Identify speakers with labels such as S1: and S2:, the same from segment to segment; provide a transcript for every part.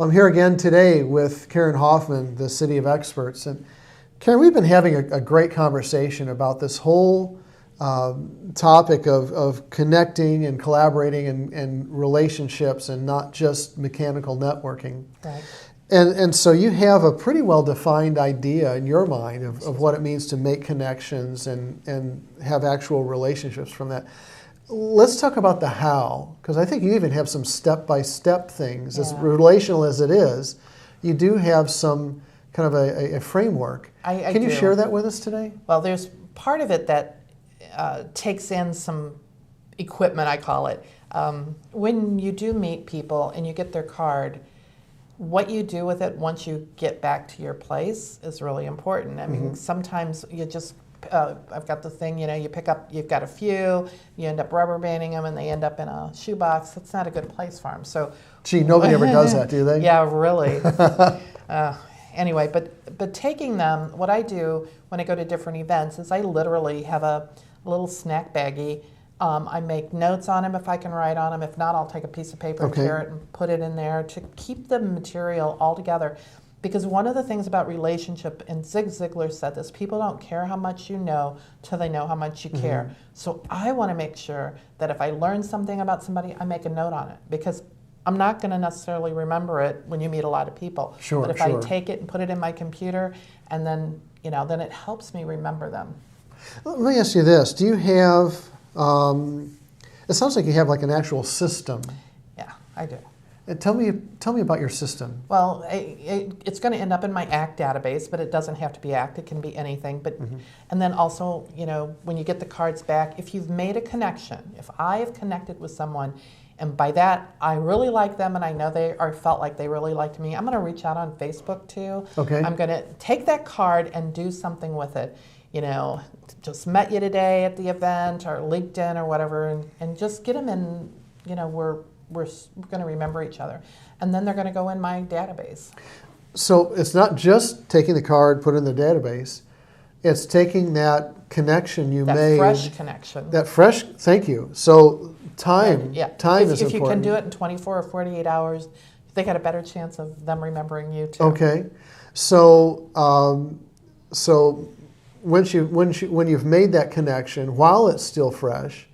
S1: I'm here again today with Karen Hoffman, the City of Experts. And Karen, we've been having a great conversation about this whole topic of connecting and collaborating and relationships and not just mechanical networking.
S2: Right.
S1: And so you have a pretty well-defined idea in your mind of what it means to make connections and have actual relationships from that. Let's talk about the how, because I think you even have some step-by-step things. As relational as it is, you do have some kind of a framework. Can you share that with us today?
S2: Well, there's part of it that takes in some equipment, I call it. When you do meet people and you get their card, what you do with it once you get back to your place is really important. I mean, sometimes you just I've got the thing, you pick up, you've got a few, you end up rubber banding them and they end up in a shoebox. It's not a good place for them. So,
S1: gee, nobody ever does that, do they?
S2: Yeah, really. Anyway, but taking them, what I do when I go to different events is I literally have a little snack baggie. I make notes on them if I can write on them. If not, I'll take a piece of paper and tear it and put it in there to keep the material all together. Because one of the things about relationship, and Zig Ziglar said this, people don't care how much you know till they know how much you care. So I want to make sure that if I learn something about somebody, I make a note on it. Because I'm not going to necessarily remember it when you meet a lot of people. But if I take it and put it in my computer, and then, then it helps me remember them.
S1: Let me ask you this. Do you have, it sounds like you have like an actual system.
S2: Yeah, I do.
S1: Tell me about your system.
S2: Well, it's going to end up in my ACT database, but it doesn't have to be ACT. It can be anything. But and then also, when you get the cards back, if you've made a connection, if I have connected with someone, and by that I really like them, and I know they felt like they really liked me, I'm going to reach out on Facebook too.
S1: Okay. I'm
S2: going to take that card and do something with it. Just met you today at the event or LinkedIn or whatever, and just get them in. We're going to remember each other. And then they're going to go in my database.
S1: So it's not just taking the card, put it in the database. It's taking that connection you made.
S2: That fresh connection.
S1: Thank you. So time is important.
S2: If you can do it in 24 or 48 hours, they got a better chance of them remembering you too.
S1: Okay. So when you've made that connection, while it's still fresh,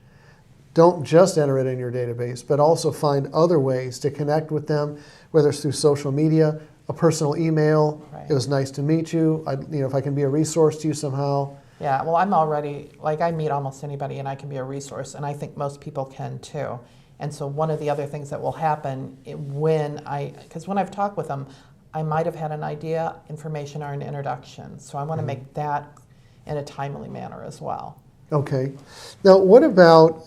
S1: don't just enter it in your database, but also find other ways to connect with them, whether it's through social media, a personal email. Right. It was nice to meet you. If I can be a resource to you somehow.
S2: Yeah, well, I'm already, I meet almost anybody and I can be a resource, and I think most people can too. And so one of the other things that will happen because when I've talked with them, I might have had an idea, information, or an introduction. So I want to make that in a timely manner as well. Okay.
S1: Now, what about,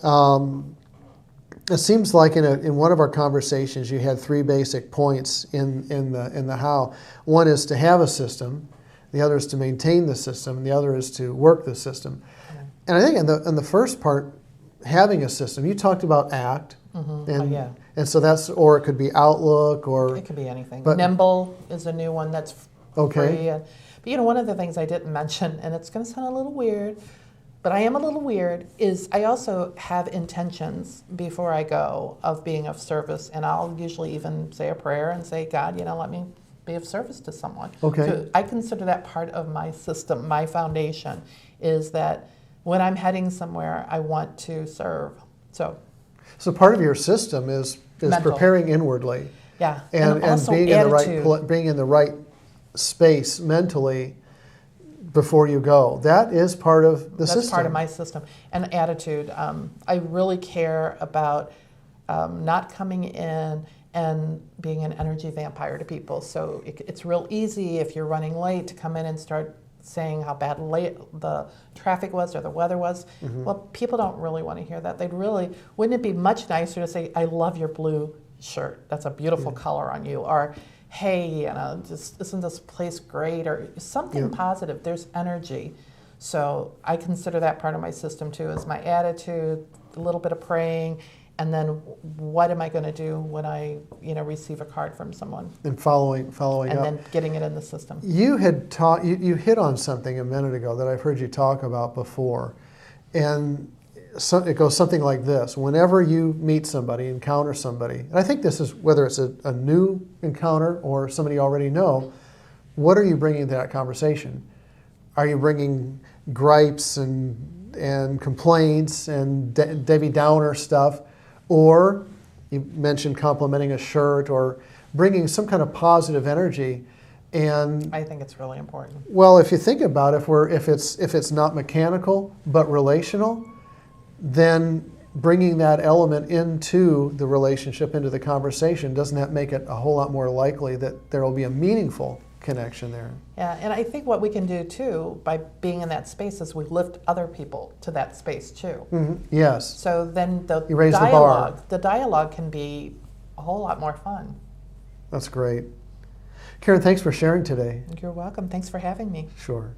S1: it seems like in one of our conversations you had three basic points in the how. One is to have a system, the other is to maintain the system, and the other is to work the system. Mm-hmm. And I think in the first part, having a system, you talked about ACT, and so or it could be Outlook, or
S2: it could be anything. But Nimble is a new one that's free. But one of the things I didn't mention, and it's going to sound a little weird, but I am a little weird, is I also have intentions before I go of being of service, and I'll usually even say a prayer and say, God, let me be of service to someone.
S1: Okay.
S2: So I consider that part of my system, my foundation, is that when I'm heading somewhere, I want to serve. So
S1: part of your system is preparing inwardly.
S2: Yeah.
S1: And
S2: also
S1: being in the right space mentally before you go. That is part of the system.
S2: That's part of my system. And attitude. I really care about not coming in and being an energy vampire to people. So it's real easy if you're running late to come in and start saying how bad the traffic was or the weather was. Well, people don't really want to hear that. Wouldn't it be much nicer to say, I love your blue shirt. That's a beautiful color on you. Or, hey, just isn't this place great? Or something positive. There's energy. So I consider that part of my system too, is my attitude, a little bit of praying, and then what am I going to do when I receive a card from someone?
S1: And following up.
S2: And then getting it in the system.
S1: You had you hit on something a minute ago that I've heard you talk about before. And it goes something like this. Whenever you meet somebody, encounter somebody, and I think this is whether it's a new encounter or somebody you already know, what are you bringing to that conversation? Are you bringing gripes and complaints and Debbie Downer stuff? Or you mentioned complimenting a shirt or bringing some kind of positive energy. And
S2: I think it's really important.
S1: well, if you think about it, if it's not mechanical but relational, then bringing that element into the relationship, into the conversation, doesn't that make it a whole lot more likely that there will be a meaningful connection there?
S2: Yeah, and I think what we can do too by being in that space is we lift other people to that space too.
S1: Yes.
S2: So then the
S1: You raise the bar.
S2: dialogue can be a whole lot more fun.
S1: That's great. Karen, thanks for sharing today.
S2: You're welcome. Thanks for having me.
S1: Sure.